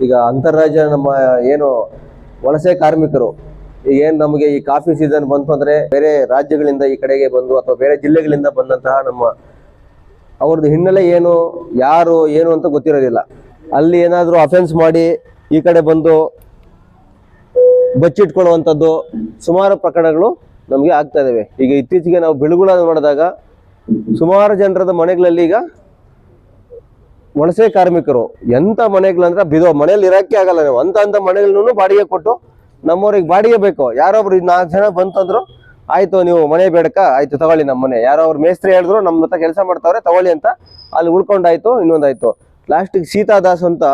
ಈಗ ಅಂತಾರಾಜ್ಯ ನಮ್ಮ ಏನು ವಲಸೆ ಕಾರ್ಮಿಕರು ಏನು ನಮಗೆ ಈ ಕಾಫಿ ಸೀಸನ್ ಬಂತು ಅಂದ್ರೆ ಬೇರೆ ರಾಜ್ಯಗಳಿಂದ ಈ ಕಡೆಗೆ ಬಂದು ಅಥವಾ ಬೇರೆ ಜಿಲ್ಲೆಗಳಿಂದ ಬಂದಂತಹ ನಮ್ಮ ಅವ್ರದ್ದು ಹಿನ್ನೆಲೆ ಏನು ಯಾರು ಏನು ಅಂತ ಗೊತ್ತಿರೋದಿಲ್ಲ. ಅಲ್ಲಿ ಏನಾದರೂ ಅಫೆನ್ಸ್ ಮಾಡಿ ಈ ಕಡೆ ಬಂದು ಬಚ್ಚಿಟ್ಕೊಳ್ಳುವಂಥದ್ದು ಸುಮಾರು ಪ್ರಕರಣಗಳು ನಮಗೆ ಆಗ್ತಾ ಇದಾವೆ. ಈಗ ಇತ್ತೀಚೆಗೆ ನಾವು ಬೆಳಗುಳ ನೋಡಿದಾಗ ಸುಮಾರು ಜನರದ ಮನೆಗಳಲ್ಲಿ ಈಗ ವಲಸೆ ಕಾರ್ಮಿಕರು ಎಂತ ಮನೆಗಳಂದ್ರೆ ಮನೇಲಿ ಇರಕ್ಕೆ ಆಗಲ್ಲ. ನೀವು ಅಂತ ಮನೆಗಳನ್ನು ಬಾಡಿಗೆ ಕೊಟ್ಟು ನಮ್ಮವ್ರಿಗೆ ಬಾಡಿಗೆ ಬೇಕು. ಯಾರೊಬ್ರು 4 ಜನ ಬಂತಂದ್ರು ಆಯ್ತು ನೀವು ಮನೆ ಬೇಡಕ ಆಯ್ತು ತಗೊಳ್ಳಿ ನಮ್ಮ ಮನೆ. ಯಾರೋ ಅವ್ರು ಮೇಸ್ತ್ರಿ ಹೇಳಿದ್ರು ನಮ್ಮ ಹತ್ರ ಕೆಲಸ ಮಾಡ್ತಾವ್ರೆ ತಗೊಳ್ಳಿ ಅಂತ ಅಲ್ಲಿ ಉಳ್ಕೊಂಡಾಯ್ತು. ಇನ್ನೊಂದಾಯ್ತು ಲಾಸ್ಟಿಗೆ ಸೀತಾದಾಸ್ ಅಂತ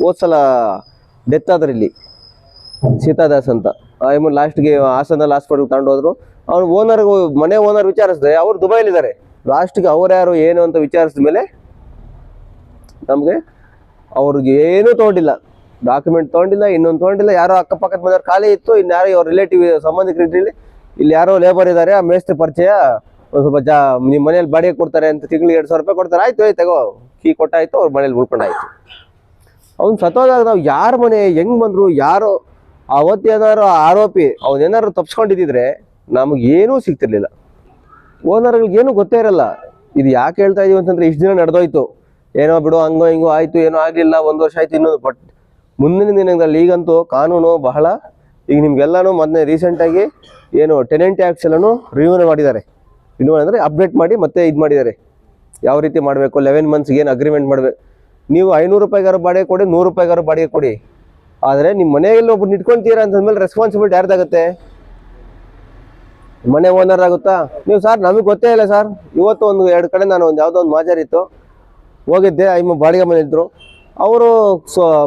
ಹೋದ್ಸಲ ಡೆತ್ ಆದ್ರೆ ಇಲ್ಲಿ ಸೀತಾದಾಸ್ ಅಂತ ಲಾಸ್ಟ್ಗೆ ಹಾಸನಲ್ಲಿ ಹಾಸ್ಪಿಟಲ್ ತಗೊಂಡೋದ್ರು. ಅವ್ರು ಮನೆ ಓನರ್ ವಿಚಾರಿಸಿದ್ರೆ ಅವ್ರು ದುಬೈಲಿದ್ದಾರೆ. ಲಾಸ್ಟ್ಗೆ ಅವ್ರ್ಯಾರು ಏನು ಅಂತ ವಿಚಾರಿಸಿದ ಮೇಲೆ ನಮಗೆ ಅವ್ರಿಗೆ ಏನೂ ತೊಗೊಂಡಿಲ್ಲ, ಡಾಕ್ಯುಮೆಂಟ್ ತೊಗೊಂಡಿಲ್ಲ, ಇನ್ನೊಂದು ತೊಗೊಂಡಿಲ್ಲ. ಯಾರೋ ಅಕ್ಕಪಕ್ಕದ ಮನೆಯವ್ರು ಖಾಲಿ ಇತ್ತು, ಇನ್ಯಾರೋ ಅವ್ರ ರಿಲೇಟಿವ್ ಸಂಬಂಧಿಕರು ಇಲ್ಲಿ ಯಾರೋ ಲೇಬರ್ ಇದ್ದಾರೆ, ಆ ಮೇಸ್ತ್ರಿ ಪರಿಚಯ ಒಂದು ಸ್ವಲ್ಪ ನಿಮ್ಮ ಮನೇಲಿ ಬಾಡಿಗೆ ಕೊಡ್ತಾರೆ ಅಂತ ತಿಂಗಳಿಗೆ 2,000 ರೂಪಾಯಿ ಕೊಡ್ತಾರೆ. ಆಯ್ತು ತಗೋ ಕೀ ಕೊಟ್ಟಾಯ್ತು, ಅವ್ರ ಮನೇಲಿ ಉಳ್ಕೊಂಡಾಯ್ತು. ಅವ್ನು ಸತ್ತೋದಾಗ ನಾವು ಯಾರ ಮನೆ ಹೆಂಗ್ ಬಂದ್ರು ಯಾರೋ ಅವತ್ತೇನಾರು ಆರೋಪಿ ಅವನೇನಾದ್ರು ತಪ್ಸ್ಕೊಂಡಿದ್ದಿದ್ರೆ ನಮಗೇನೂ ಸಿಗ್ತಿರ್ಲಿಲ್ಲ. ಓನರ್ಗಳಿಗೇನು ಗೊತ್ತೇ ಇರಲ್ಲ. ಇದು ಯಾಕೆ ಹೇಳ್ತಾ ಇದೀವಿ ಅಂತಂದ್ರೆ ಇಷ್ಟು ದಿನ ನಡೆದೋಯ್ತು, ಏನೋ ಬಿಡು ಹಂಗೋ ಹಿಂಗೋ ಆಯ್ತು, ಏನೋ ಆಗ್ಲಿಲ್ಲ, 1 ವರ್ಷ ಆಯ್ತು ಇನ್ನೊಂದು. ಬಟ್ ಮುಂದಿನ ದಿನಗಳಲ್ಲಿ ಈಗಂತೂ ಕಾನೂನು ಬಹಳ ಈಗ ನಿಮ್ಗೆಲ್ಲಾನು ಮೊನ್ನೆ ರೀಸೆಂಟಾಗಿ ಏನು ಟೆನೆಂಟ್ ಆ್ಯಕ್ಟ್ಸ್ ಎಲ್ಲಾನು ರಿನ್ಯೂ ಮಾಡಿದ್ದಾರೆ. ರಿನ್ಯೂ ಅಂದರೆ ಅಪ್ಡೇಟ್ ಮಾಡಿ ಮತ್ತೆ ಇದು ಮಾಡಿದ್ದಾರೆ, ಯಾವ ರೀತಿ ಮಾಡಬೇಕು, 11 ಮಂತ್ಸ್ಗೆ ಏನು ಅಗ್ರಿಮೆಂಟ್ ಮಾಡಬೇಕು. ನೀವು 500 ರೂಪಾಯಿಗಾರು ಬಾಡಿಗೆ ಕೊಡಿ, 100 ರೂಪಾಯಿಗಾರು ಬಾಡಿಗೆ ಕೊಡಿ. ಆದರೆ ನಿಮ್ಮ ಮನೆಯಲ್ಲಿ ಒಬ್ರು ಇಟ್ಕೊಳ್ತೀರಾ ಅಂತಂದ್ಮೇಲೆ ರೆಸ್ಪಾನ್ಸಿಬಿಲಿಟಿ ಯಾರ್ದಾಗುತ್ತೆ? ಮನೆ ಓನರ್ ಆಗುತ್ತಾ? ನೀವು ಸರ್ ನಮಗೆ ಗೊತ್ತೇ ಇಲ್ಲ ಸರ್, ಇವತ್ತು 1-2 ಕಡೆ ನಾನು ಯಾವುದೋ ಒಂದು ಮಾಜಾರಿತ್ತು ಹೋಗಿದ್ದೆ, ಬಾಡಿಗೆ ಮನೆ ಇದ್ರು. ಅವರು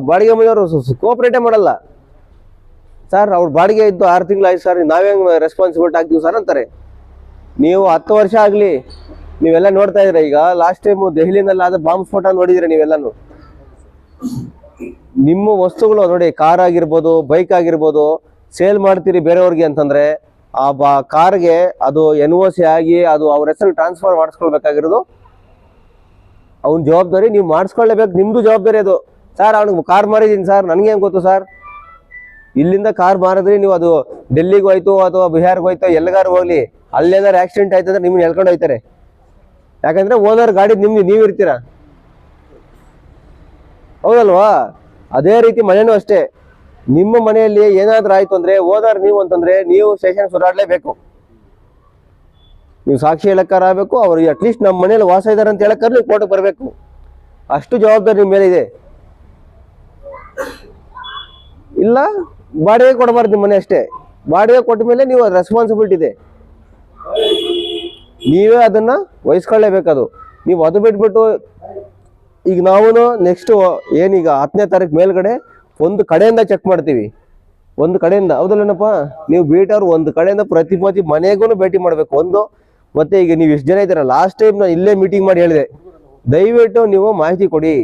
ಬಾಡಿಗೆ ಮನೆಯವರು ಕೋಆಪ್ರೇಟೇ ಮಾಡಲ್ಲ. ಸರ್ ಅವ್ರ ಬಾಡಿಗೆ ಇದ್ದು 6 ತಿಂಗಳು ಆಯ್ತು ಸರ್, ನಾವೇ ರೆಸ್ಪಾನ್ಸಿಬಿಲಿಟಿ ಆಗ್ತೀವಿ ಸರ್ ಅಂತಾರೆ. ನೀವು 10 ವರ್ಷ ಆಗಲಿ ನೀವೆಲ್ಲ ನೋಡ್ತಾ ಇದ್ದೀರಾ. ಈಗ ಲಾಸ್ಟ್ ಟೈಮು ದೆಹಲಿನಲ್ಲಿ ಆದ ಬಾಂಬ್ ಸ್ಫೋಟ ನೋಡಿದಿರ ನೀವೆಲ್ಲಾನು. ನಿಮ್ಮ ವಸ್ತುಗಳು ನೋಡಿ, ಕಾರ್ ಆಗಿರ್ಬೋದು, ಬೈಕ್ ಆಗಿರ್ಬೋದು, ಸೇಲ್ ಮಾಡ್ತೀರಿ ಬೇರೆಯವ್ರಿಗೆ ಅಂತಂದ್ರೆ ಆ ಕಾರ್ಗೆ ಅದು NOC ಆಗಿ ಅದು ಅವ್ರ ಹೆಸರು ಟ್ರಾನ್ಸ್ಫರ್ ಮಾಡಿಸ್ಕೊಳ್ಬೇಕಾಗಿರೋದು ಅವ್ನ ಜವಾಬ್ದಾರಿ. ನೀವು ಮಾಡಿಸ್ಕೊಳ್ಳೇಬೇಕು, ನಿಮ್ದು ಜವಾಬ್ದಾರಿ ಅದು. ಸರ್ ಅವ್ನಿಗೆ ಕಾರ್ ಮಾರಿದ್ದೀನಿ ಸರ್, ನನಗೆ ಹೆಂಗೆ ಗೊತ್ತು ಸರ್? ಇಲ್ಲಿಂದ ಕಾರ್ ಮಾರಿದ್ರಿ ನೀವು, ಅದು ಡೆಲ್ಲಿಗೆ ಹೋಯ್ತು ಅಥವಾ ಬಿಹಾರ್ಗೆ ಹೋಯ್ತು, ಎಲ್ಲಿಗಾರು ಹೋಗ್ಲಿ, ಅಲ್ಲೇನಾರು ಆಕ್ಸಿಡೆಂಟ್ ಆಯ್ತು ಅಂದ್ರೆ ನಿಮ್ಮನ್ನ ಎಳ್ಕೊಂಡು ಹೋಯ್ತಾರೆ. ಯಾಕಂದ್ರೆ ಓನರ್ ಗಾಡಿ ನೀವು ಇರ್ತೀರ, ಹೌದಲ್ವಾ? ಅದೇ ರೀತಿ ಮನೇನೂ ಅಷ್ಟೇ. ನಿಮ್ಮ ಮನೆಯಲ್ಲಿ ಏನಾದ್ರೂ ಆಯ್ತು ಅಂದ್ರೆ ಓನರ್ ನೀವು ಅಂತಂದ್ರೆ ನೀವು ಸ್ಟೇಷನ್ ಸುಧಾರಲೇಬೇಕು. ನೀವು ಸಾಕ್ಷಿ ಹೇಳಕ್ಕಾರ ಆಗಬೇಕು, ಅವ್ರಿಗೆ ಅಟ್ಲೀಸ್ಟ್ ನಮ್ಮ ಮನೇಲಿ ವಾಸ ಇದ್ದಾರೆ ಅಂತ ಹೇಳಕ್ಕಾರ ನೀವು ಕೋರ್ಟ್ಗೆ ಬರಬೇಕು. ಅಷ್ಟು ಜವಾಬ್ದಾರಿ ನಿಮ್ಮ ಮೇಲೆ ಇದೆ. ಇಲ್ಲ ಬಾಡಿಗೆ ಕೊಡಬಾರ್ದು ನಿಮ್ಮ ಮನೆ ಅಷ್ಟೇ. ಬಾಡಿಗೆ ಕೊಟ್ಟ ಮೇಲೆ ನೀವು ರೆಸ್ಪಾನ್ಸಿಬಿಲಿಟಿ ಇದೆ, ನೀವೇ ಅದನ್ನ ವಹಿಸ್ಕೊಳ್ಳೇಬೇಕದು. ನೀವು ಅದು ಬಿಟ್ಬಿಟ್ಟು ಈಗ ನಾವು ನೆಕ್ಸ್ಟ್ ಏನೀಗ 10ನೇ ತಾರೀಕು ಮೇಲ್ಗಡೆ ಒಂದು ಕಡೆಯಿಂದ ಚೆಕ್ ಮಾಡ್ತೀವಿ, ಒಂದು ಕಡೆಯಿಂದ, ಹೌದಲ್ಲೇನಪ್ಪ? ನೀವು ಬೀಟವ್ರು ಒಂದು ಕಡೆಯಿಂದ ಪ್ರತಿ ಮನೆಗೂ ಭೇಟಿ ಮಾಡಬೇಕು ಒಂದು. ಮತ್ತೆ ಈಗ ನೀವು ಎಷ್ಟು ಜನ ಇದ್ದೀರ, ಲಾಸ್ಟ್ ಟೈಮ್ ನಾನು ಇಲ್ಲೇ ಮೀಟಿಂಗ್ ಮಾಡಿ ಹೇಳಿದೆ, ದಯವಿಟ್ಟು ನೀವು ಮಾಹಿತಿ ಕೊಡಿ.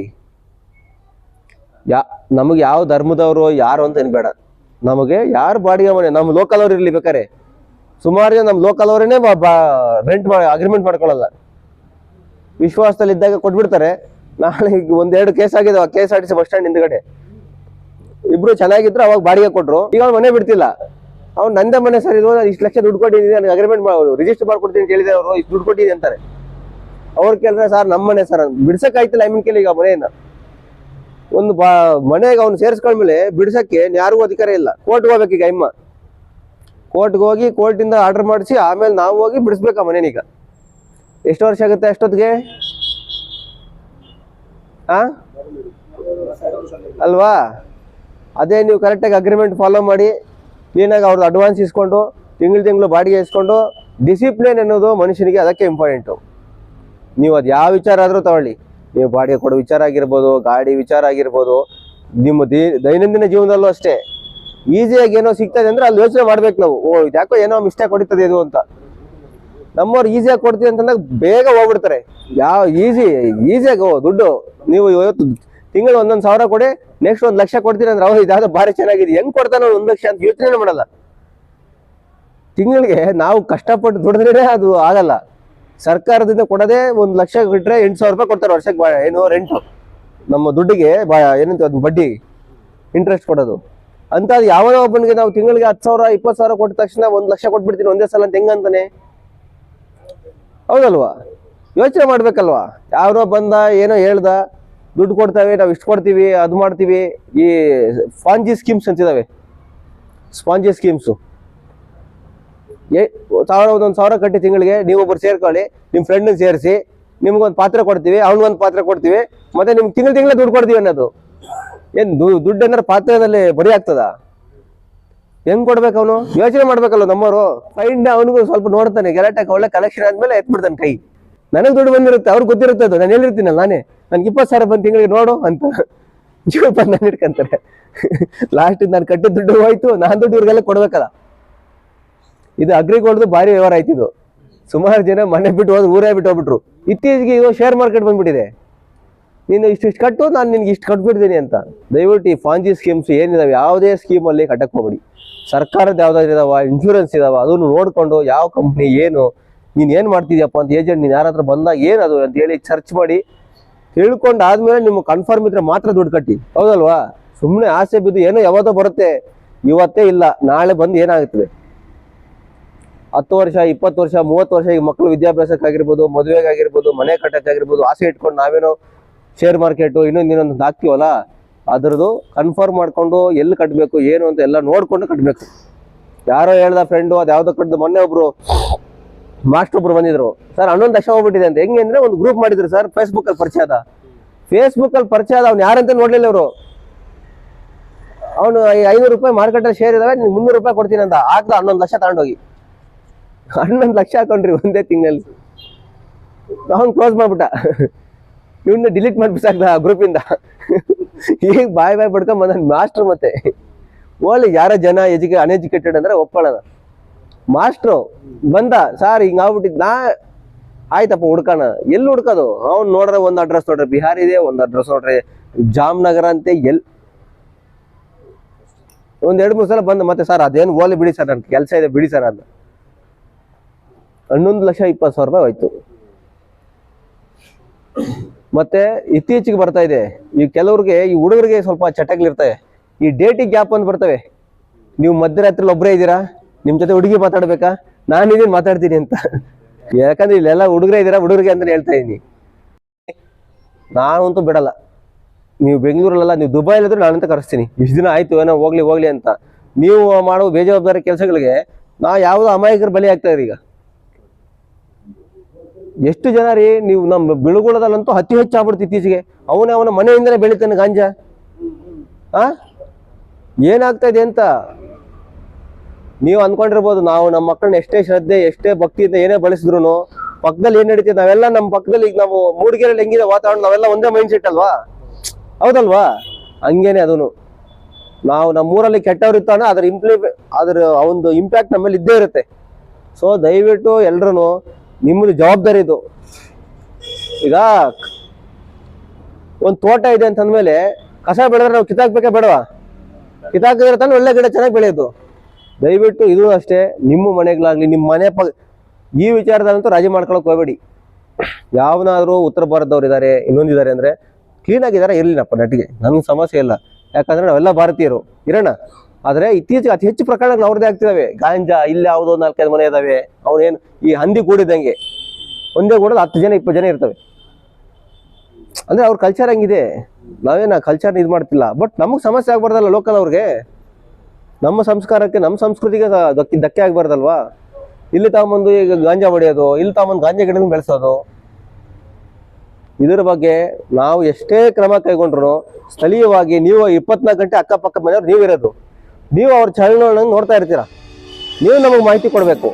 ನಮಗೆ ಯಾವ ಧರ್ಮದವರು ಯಾರು ಅಂತ ಏನ್ಬೇಡ, ನಮಗೆ ಯಾರು ಬಾಡಿಗೆ ಮನೆ, ನಮ್ಮ ಲೋಕಲ್ ಅವ್ರು ಇರ್ಲಿ ಬೇಕಾರೆ. ಸುಮಾರು ಜನ ನಮ್ಮ ಲೋಕಲ್ ಅವರೇನೆ ರೆಂಟ್ ಅಗ್ರಿಮೆಂಟ್ ಮಾಡ್ಕೊಳ್ಳಲ್ಲ, ವಿಶ್ವಾಸದಲ್ಲಿ ಇದ್ದಾಗ ಕೊಟ್ಬಿಡ್ತಾರೆ. ನಾಳೆ ಈಗ 1-2 ಕೇಸ್ ಆಗಿದೆ KSRTC ಬಸ್ ಸ್ಟ್ಯಾಂಡ್ ಹಿಂದ್ಗಡೆ. ಇಬ್ರು ಚೆನ್ನಾಗಿದ್ರು, ಅವಾಗ ಬಾಡಿಗೆ ಕೊಟ್ರು, ಈಗ ಅವ್ನು ಮನೆ ಬಿಡ್ತಿಲ್ಲ. ಅವ್ನು ನಂದೇ ಮನೆ ಸರ್, ಇದು ನಾನು ಇಷ್ಟು ಲಕ್ಷ ದುಡ್ಡು ಕೊಟ್ಟಿದ್ದೀನಿ, ನನಗೆ ಅಗ್ರಿಮೆಂಟ್ ರಿಜಿಸ್ಟರ್ ಮಾಡ್ಕೊಡ್ತೀನಿ ಅಂತ ಹೇಳಿದೆ. ಅವರು ಇಷ್ಟು ದುಡ್ಡು ಕೊಟ್ಟಿದ್ದೀನಿ ಅಂತಾರೆ. ಅವ್ರು ಕೇಳಿದ್ರೆ ಸರ್ ನಮ್ಮ ಮನೆ ಸರ್, ಬಿಡ್ಸಕ್ಕಾಯ್ತಿಲ್ಲ ಕೇಳಿ. ಈಗ ಮನೆಯನ್ನ ಒಂದು ಮನೆಗೆ ಅವ್ನು ಸೇರಿಸ್ಕೊಂಡ್ಮೇಲೆ ಬಿಡ್ಸಕ್ಕೆ ಯಾರಿಗೂ ಅಧಿಕಾರ ಇಲ್ಲ. ಕೋರ್ಟ್ಗೆ ಹೋಗ್ಬೇಕು. ಈಗ ಕೋರ್ಟ್ಗೆ ಹೋಗಿ ಕೋರ್ಟಿಂದ ಆರ್ಡರ್ ಮಾಡಿಸಿ ಆಮೇಲೆ ನಾವು ಹೋಗಿ ಬಿಡಿಸ್ಬೇಕು ಆ ಮನೇನೀಗ. ಎಷ್ಟು ವರ್ಷ ಆಗುತ್ತೆ ಅಷ್ಟೊತ್ತಿಗೆ? ಅಲ್ವಾ? ಅದೇ ನೀವು ಕರೆಕ್ಟಾಗಿ ಅಗ್ರಿಮೆಂಟ್ ಫಾಲೋ ಮಾಡಿ ಕ್ಲೀನಾಗಿ ಅವ್ರದ್ದು ಅಡ್ವಾನ್ಸ್ ಇಸ್ಕೊಂಡು ತಿಂಗಳು ಬಾಡಿಗೆ ಇಸ್ಕೊಂಡು, ಡಿಸಿಪ್ಲಿನ್ ಅನ್ನೋದು ಮನುಷ್ಯನಿಗೆ ಅದಕ್ಕೆ ಇಂಪಾರ್ಟೆಂಟು. ನೀವು ಅದು ಯಾವ ವಿಚಾರ ಆದರೂ ತಗೊಳ್ಳಿ, ನೀವು ಬಾಡಿಗೆ ಕೊಡೋ ವಿಚಾರ ಆಗಿರ್ಬೋದು, ಗಾಡಿ ವಿಚಾರ ಆಗಿರ್ಬೋದು, ನಿಮ್ಮ ದೈನಂದಿನ ಜೀವನದಲ್ಲೂ ಅಷ್ಟೇ. ಈಸಿಯಾಗಿ ಏನೋ ಸಿಗ್ತದೆ ಅಂದ್ರೆ ಅಲ್ಲಿ ಯೋಚನೆ ಮಾಡ್ಬೇಕು ನಾವು, ಯಾಕೋ ಏನೋ ಮಿಸ್ಟೇಕ್ ಹೊಡಿತದೆ ಇದು ಅಂತ. ನಮ್ಮವ್ರು ಈಸಿಯಾಗಿ ಕೊಡ್ತೀವಿ ಅಂತಂದಾಗ ಬೇಗ ಹೋಗ್ಬಿಡ್ತಾರೆ. ಈಸಿಯಾಗಿ ದುಡ್ಡು ನೀವು ಇವತ್ತು ತಿಂಗಳು 1,000 ಕೊಡಿ, ನೆಕ್ಸ್ಟ್ 1 ಲಕ್ಷ ಕೊಡ್ತೀನಿ ಅಂದ್ರೆ ಅವ್ರು ಇದಾದ ಭಾರಿ ಚೆನ್ನಾಗಿದೆ, ಹೆಂಗ್ ಕೊಡ್ತಾನೆ 1 ಲಕ್ಷ ಅಂತ ಯೋಚನೆ ಮಾಡಲ್ಲ. ತಿಂಗಳಿಗೆ ನಾವು ಕಷ್ಟಪಟ್ಟು ದುಡಿದ್ರೆ ಅದು ಆಗಲ್ಲ. ಸರ್ಕಾರದಿಂದ ಕೊಡೋದೇ 1 ಲಕ್ಷ ಬಿಟ್ರೆ 8,000 ರೂಪಾಯಿ ಕೊಡ್ತಾರೆ ವರ್ಷಕ್ಕೆ. ಏನು ರೆಂಟು ನಮ್ಮ ದುಡ್ಡಿಗೆ ಏನಂತ ಅದು ಬಡ್ಡಿ. ಇಂಟ್ರೆಸ್ಟ್ ಕೊಡೋದು. ಅಂಥದ್ದು ಯಾವನೋ ಒಬ್ಬನಿಗೆ ನಾವು ತಿಂಗಳಿಗೆ 10,000 20,000 ಕೊಟ್ಟ ತಕ್ಷಣ 1 ಲಕ್ಷ ಕೊಟ್ಬಿಡ್ತೀನಿ ಒಂದೇ ಸಲ ಅಂತ ಹೆಂಗಂತಾನೆ? ಹೌದಲ್ವಾ? ಯೋಚನೆ ಮಾಡ್ಬೇಕಲ್ವಾ? ಯಾವನೋ ಬಂದ ಏನೋ ಹೇಳ್ದ, ದುಡ್ಡು ಕೊಡ್ತಾವೆ, ನಾವು ಇಷ್ಟು ಕೊಡ್ತೀವಿ, ಅದು ಮಾಡ್ತೀವಿ. ಈ ಸ್ಪಾಂಜಿ ಸ್ಕೀಮ್ಸ್ ಅಂತಿದಾವೆ, ಸ್ಪಾಂಜಿ ಸ್ಕೀಮ್ಸು. 1,000 ಕಟ್ಟಿ ತಿಂಗಳಿಗೆ ನೀವೊಬ್ಬರು ಸೇರ್ಕೊಳ್ಳಿ, ನಿಮ್ಮ ಫ್ರೆಂಡನ್ನ ಸೇರಿಸಿ, ನಿಮ್ಗೊಂದು ಪಾತ್ರ ಕೊಡ್ತೀವಿ, ಅವ್ನಿಗೊಂದು ಪಾತ್ರ ಕೊಡ್ತೀವಿ, ಮತ್ತೆ ನಿಮ್ಗೆ ತಿಂಗಳ ದುಡ್ಡು ಕೊಡ್ತೀವಿ ಅನ್ನೋದು. ಏನು ದುಡ್ಡು ಅಂದ್ರೆ ಪಾತ್ರದಲ್ಲಿ ಬರೀ ಆಗ್ತದ? ಹೆಂಗ್ ಕೊಡ್ಬೇಕು ಅವನು? ಯೋಚನೆ ಮಾಡ್ಬೇಕಲ್ಲ ನಮ್ಮವರು. ಫೈಂಡ್ ಅವನಿಗೂ ಸ್ವಲ್ಪ ನೋಡ್ತಾನೆ, ಗೆಲಾಟಕ್ಕೆ ಒಳ್ಳೆ ಕಲೆಕ್ಷನ್ ಆದ್ಮೇಲೆ ಎತ್ಬಿಡ್ತಾನೆ ಕೈ. ನನಗೆ ದುಡ್ಡು ಬಂದಿರುತ್ತೆ, ಅವ್ರಿಗೆ ಗೊತ್ತಿರುತ್ತೆ ಅದು. ನಾನು ಹೇಳಿರ್ತೀನಲ್ಲ ನಾನೇ, ನನ್ಗೆ 20,000 ಬಂದು ತಿಂಗಳಿಗೆ ನೋಡು ಅಂತ ಜೀವ ಬಂದು ನಾನು ಇಟ್ಕೊಂತಾರೆ. ಲಾಸ್ಟ್ ನಾನು ಕಟ್ಟಿದ ದುಡ್ಡು ಹೋಯ್ತು, ನಾನು ದುಡ್ಡು ಇವ್ರಿಗೆಲ್ಲ ಕೊಡ್ಬೇಕಲ್ಲ. ಇದು ಅಗ್ರಿಗೋಲ್ಡ್ದು ಭಾರಿ ವ್ಯವಹಾರ ಆಯ್ತು ಇದು. ಸುಮಾರು ಜನ ಮನೆ ಬಿಟ್ಟು ಹೋದ್ ಊರೇ ಬಿಟ್ಟು ಹೋಗ್ಬಿಟ್ರು. ಇತ್ತೀಚೆಗೆ ಇದು ಶೇರ್ ಮಾರ್ಕೆಟ್ ಬಂದ್ಬಿಟ್ಟಿದೆ. ನೀನು ಇಷ್ಟು ಕಟ್ಟು, ನಾನು ನಿನ್ಗೆ ಇಷ್ಟು ಕಟ್ಬಿಡ್ತೀನಿ ಅಂತ. ದಯವಿಟ್ಟು ಈ ಫಾಂಜಿ ಸ್ಕೀಮ್ಸ್ ಏನಿದಾವೆ ಯಾವುದೇ ಸ್ಕೀಮಲ್ಲಿ ಕಟ್ಟಕ್ಕೆ ಹೋಗ್ಬೇಡಿ. ಸರ್ಕಾರದ ಯಾವ್ದಾದ್ರು ಇದಾವ, ಇನ್ಶೂರೆನ್ಸ್ ಇದಾವ, ಅದನ್ನು ನೋಡ್ಕೊಂಡು ಯಾವ ಕಂಪ್ನಿ ಏನು, ನೀನು ಏನು ಮಾಡ್ತಿದ್ಯಪ್ಪ ಅಂತ ಏಜೆಂಟ್ ನೀನು ಯಾರ ಹತ್ರ ಬಂದಾಗ ಏನದು ಅಂತ ಹೇಳಿ ಸರ್ಚ್ ಮಾಡಿ ತಿಳ್ಕೊಂಡು ಆದ್ಮೇಲೆ ನಿಮ್ಗೆ ಕನ್ಫರ್ಮ್ ಇದ್ರೆ ಮಾತ್ರ ದುಡ್ಡು ಕಟ್ಟಿ. ಹೌದಲ್ವಾ? ಸುಮ್ಮನೆ ಆಸೆ ಬಿದ್ದು ಏನೋ ಯಾವತ್ತೋ ಬರುತ್ತೆ, ಇವತ್ತೇ ಇಲ್ಲ ನಾಳೆ ಬಂದು ಏನಾಗುತ್ತದೆ. 10 ವರ್ಷ 20 ವರ್ಷ 30 ವರ್ಷ ಈಗ ಮಕ್ಕಳು ವಿದ್ಯಾಭ್ಯಾಸಕ್ಕಾಗಿರ್ಬೋದು, ಮದುವೆಗಾಗಿರ್ಬೋದು, ಮನೆ ಕಟ್ಟಕ್ಕಾಗಿರ್ಬೋದು ಆಸೆ ಇಟ್ಕೊಂಡು ನಾವೇನೋ ಶೇರ್ ಮಾರ್ಕೆಟು ಇನ್ನೊಂದು ಹಾಕ್ತೀವಲ್ಲ, ಅದ್ರದ್ದು ಕನ್ಫರ್ಮ್ ಮಾಡ್ಕೊಂಡು ಎಲ್ಲಿ ಕಟ್ಟಬೇಕು ಏನು ಅಂತ ಎಲ್ಲ ನೋಡ್ಕೊಂಡು ಕಟ್ಟಬೇಕು. ಯಾರೋ ಹೇಳ್ದ ಫ್ರೆಂಡು ಅದು ಯಾವ್ದೋ ಕಟ್ಟಿದ್ದು. ಮೊನ್ನೆ ಒಬ್ರು ಮಾಸ್ಟರ್ ಒಬ್ರು ಬಂದಿದ್ರು, ಸರ್ 11 ಲಕ್ಷ ಹೋಗ್ಬಿಟ್ಟಿದೆ ಅಂತ. ಹೆಂಗೆ ಅಂದ್ರೆ ಒಂದು ಗ್ರೂಪ್ ಮಾಡಿದ್ರು ಸರ್, ಫೇಸ್ಬುಕ್ಕಲ್ಲಿ ಪರಿಚಯ ಅದ. ಫೇಸ್ಬುಕ್ಕಲ್ಲಿ ಪರಿಚಯ ಅದ, ಅವ್ನು ಯಾರಂತ ನೋಡ್ಲಿಲ್ಲ ಅವರು. ಅವನು 500 ರೂಪಾಯಿ ಮಾರ್ಕೆಟಲ್ಲಿ ಶೇರ್ ಇದಾವೆ, ನೀನು 300 ರೂಪಾಯಿ ಕೊಡ್ತೀನಿ ಅಂತ ಹಾಕ್ದ. 11 ಲಕ್ಷ ತಗೊಂಡೋಗಿ 11 ಲಕ್ಷ ಹಾಕೊಂಡ್ರಿ ಒಂದೇ ತಿಂಗಳಲ್ಲಿ. ಅವನು ಕ್ಲೋಸ್ ಮಾಡ್ಬಿಟ್ಟ, ಇವನ್ನ ಡಿಲೀಟ್ ಮಾಡ್ಬಿಸಾಕ್ದ ಆ ಗ್ರೂಪಿಂದ. ಈಗ ಬಾಯ್ ಬಡ್ಕೊಂಡ್ ಬಂದ ಮಾಸ್ಟರ್. ಮತ್ತೆ ಓಲಿ ಯಾರ ಜನ ಅನ್ಎಜುಕೇಟೆಡ್ ಅಂದ್ರೆ ಒಪ್ಕೊಳ್ಳೋಣ. ಮಾಸ್ಟ್ರು ಬಂದ, ಸರ್ ಹಿಂಗ ಆಗ್ಬಿಟ್ಟಿದ್. ಆಯ್ತಪ್ಪ ಹುಡ್ಕೋಣ. ಎಲ್ಲಿ ಹುಡ್ಕೋದು? ಅವ್ನು ನೋಡ್ರೆ ಒಂದು ಅಡ್ರೆಸ್ ನೋಡ್ರಿ ಬಿಹಾರ್ ಇದೆ, ಒಂದು ಅಡ್ರೆಸ್ ನೋಡ್ರಿ ಜಾಮ್ನಗರ ಅಂತೆ. ಒಂದ್ 2-3 ಸಲ ಬಂದ ಮತ್ತೆ, ಸರ್ ಅದೇನು ಓಲಿ ಬಿಡಿ ಸರ್, ನನ್ ಕೆಲಸ ಇದೆ ಬಿಡಿ ಸರ್ ಅಂತ. 11,20,000 ರೂಪಾಯಿ ಹೋಯ್ತು. ಮತ್ತೆ ಇತ್ತೀಚೆಗೆ ಬರ್ತಾ ಇದೆ ಈ ಕೆಲವ್ರಿಗೆ, ಈ ಹುಡುಗರಿಗೆ ಸ್ವಲ್ಪ ಚಟಗಳಿರ್ತವೆ. ಈ ಡೇಟಿಂಗ್ ಗ್ಯಾಪ್ ಅಂತ ಬರ್ತವೆ. ನೀವು ಮಧ್ಯರಾತ್ರಿ ಒಬ್ಬರೇ ಇದ್ದೀರಾ, ನಿಮ್ ಜೊತೆ ಹುಡುಗಿ ಮಾತಾಡ್ಬೇಕಾ, ನಾನಿದ್ದೀನಿ ಮಾತಾಡ್ತೀನಿ ಅಂತ. ಯಾಕಂದ್ರೆ ಇಲ್ಲೆಲ್ಲ ಹುಡುಗರೇ ಇದ್ದೀರಾ, ಹುಡುಗರಿಗೆ ಅಂತ ಹೇಳ್ತಾ ಇದೀನಿ. ನಾನಂತೂ ಬಿಡಲ್ಲ. ನೀವು ಬೆಂಗಳೂರಲ್ಲ, ನೀವು ದುಬೈಲ್ ಇದ್ರೆ ನಾನಂತ ಕರೆಸ್ತೀನಿ. ಇಷ್ಟು ದಿನ ಆಯ್ತು ಏನೋ ಹೋಗ್ಲಿ ಅಂತ. ನೀವು ಮಾಡೋ ಬೇಜವಾಬ್ದಾರಿ ಕೆಲಸಗಳಿಗೆ ನಾ ಯಾವುದೋ ಅಮಾಯಕರ ಬಲಿ ಆಗ್ತಾ ಇದ್ರಿ. ಈಗ ಎಷ್ಟು ಜನ ರೀ, ನೀವು ನಮ್ಮ ಬಿಳುಗುಳದಲ್ಲಂತೂ ಅತಿ ಹೆಚ್ಚು ಆಗ್ಬಿಡ್ತು ಇತ್ತೀಚೆಗೆ. ಅವನ ಮನೆಯಿಂದನೇ ಬೆಳಿತಾನೆ ಗಾಂಜಾ. ಏನಾಗ್ತಾ ಇದೆ ಅಂತ ನೀವು ಅನ್ಕೊಂಡಿರ್ಬೋದು. ನಾವು ನಮ್ಮ ಮಕ್ಕಳನ್ನ ಎಷ್ಟೇ ಶ್ರದ್ಧೆ ಎಷ್ಟೇ ಭಕ್ತಿಯಿಂದ ಏನೇ ಬಳಸಿದ್ರು ಪಕ್ಕದಲ್ಲಿ ಏನ್ ನಡೀತಿದೆ, ನಾವೆಲ್ಲ ನಮ್ಮ ಪಕ್ಕದಲ್ಲಿ ಈಗ ನಾವು ಮೂಡಿಗೆರೆಯಲ್ಲಿ ಹೆಂಗಿದೆ ವಾತಾವರಣ, ನಾವೆಲ್ಲ ಒಂದೇ ಮೈಂಡ್ ಸೆಟ್ ಅಲ್ವಾ? ಹೌದಲ್ವಾ? ಹಂಗೇನೆ ಅದನ್ನು. ನಾವು ನಮ್ಮೂರಲ್ಲಿ ಕೆಟ್ಟವ್ರು ಇರ್ತಾನೆ, ಅದ್ರ ಒಂದು ಇಂಪ್ಯಾಕ್ಟ್ ನಮ್ಮಲ್ಲಿ ಇದ್ದೇ ಇರುತ್ತೆ. ಸೊ ದಯವಿಟ್ಟು ಎಲ್ರು ನಿಮ್ಮದು ಜವಾಬ್ದಾರಿ ಇದು. ಈಗ ಒಂದು ತೋಟ ಇದೆ ಅಂತಂದ್ಮೇಲೆ ಕಸ ಬೆಳೆದ್ರೆ ನಾವು ಕಿತ್ತಾಕ್ಬೇಕೇ ಬೇಡವಾ? ಕಿತ್ತಾಕಿದ್ರೆ ತಾನು ಒಳ್ಳೆ ಗಿಡ ಚೆನ್ನಾಗಿ ಬೆಳೆಯೋದು. ದಯವಿಟ್ಟು ಇದು ಅಷ್ಟೇ, ನಿಮ್ಮ ಮನೆಗಳಾಗ್ಲಿ, ನಿಮ್ಮ ಮನೆ ಈ ವಿಚಾರದಲ್ಲಂತೂ ರಾಜಿ ಮಾಡ್ಕೊಳಕ್ ಹೋಗ್ಬೇಡಿ. ಯಾವನಾದ್ರೂ ಉತ್ತರ ಭಾರತದವ್ರು ಇದ್ದಾರೆ, ಇನ್ನೊಂದಿದ್ದಾರೆ ಅಂದ್ರೆ ಕ್ಲೀನ್ ಆಗಿದ್ದಾರೆ, ಇರ್ಲಿನಪ್ಪ ನಟಿಗೆ, ನಮ್ಗೆ ಸಮಸ್ಯೆ ಇಲ್ಲ. ಯಾಕಂದ್ರೆ ನಾವೆಲ್ಲ ಭಾರತೀಯರು ಇರೋಣ. ಆದ್ರೆ ಇತ್ತೀಚೆಗೆ ಅತಿ ಹೆಚ್ಚು ಪ್ರಕರಣಗಳು ಅವ್ರದ್ದೇ ಆಗ್ತಿದಾವೆ. ಗಾಂಜಾ ಇಲ್ಲಿ ಯಾವುದೋ 4-5 ಮನೆ ಇದಾವೆ. ಅವನೇನು ಈ ಹಂದಿ ಕೂಡಿದಂಗೆ ಒಂದೇ ಕೂಡೋದು 10 ಜನ 20 ಜನ ಇರ್ತವೆ. ಅಂದ್ರೆ ಅವ್ರ ಕಲ್ಚರ್ ಹಂಗಿದೆ. ನಾವೇನ ಕಲ್ಚರ್ನ ಇದು ಮಾಡ್ತಿಲ್ಲ, ಬಟ್ ನಮಗ್ ಸಮಸ್ಯೆ ಆಗ್ಬಾರ್ದಲ್ಲ ಲೋಕಲ್ ಅವ್ರಿಗೆ. ನಮ್ಮ ಸಂಸ್ಕಾರಕ್ಕೆ ನಮ್ಮ ಸಂಸ್ಕೃತಿಗೆ ಧಕ್ಕೆ ಆಗ್ಬಾರ್ದಲ್ವಾ? ಇಲ್ಲಿ ತಗೊಂಬಂದು ಈಗ ಗಾಂಜಾ ಹೊಡೆಯೋದು, ಇಲ್ಲಿ ತಗೊಂಬಂದು ಗಾಂಜಾ ಗಿಡ ಬೆಳೆಸೋದು. ಇದರ ಬಗ್ಗೆ ನಾವು ಎಷ್ಟೇ ಕ್ರಮ ಕೈಗೊಂಡ್ರು ಸ್ಥಳೀಯವಾಗಿ ನೀವು 24 ಗಂಟೆ ಅಕ್ಕಪಕ್ಕ ಮನೆಯವ್ರು ನೀವಿರೋದು, ನೀವು ಅವ್ರ ಚಲನ ನೋಡ್ತಾ ಇರ್ತೀರಾ. ನೀವು ನಮಗೆ ಮಾಹಿತಿ ಕೊಡಬೇಕು.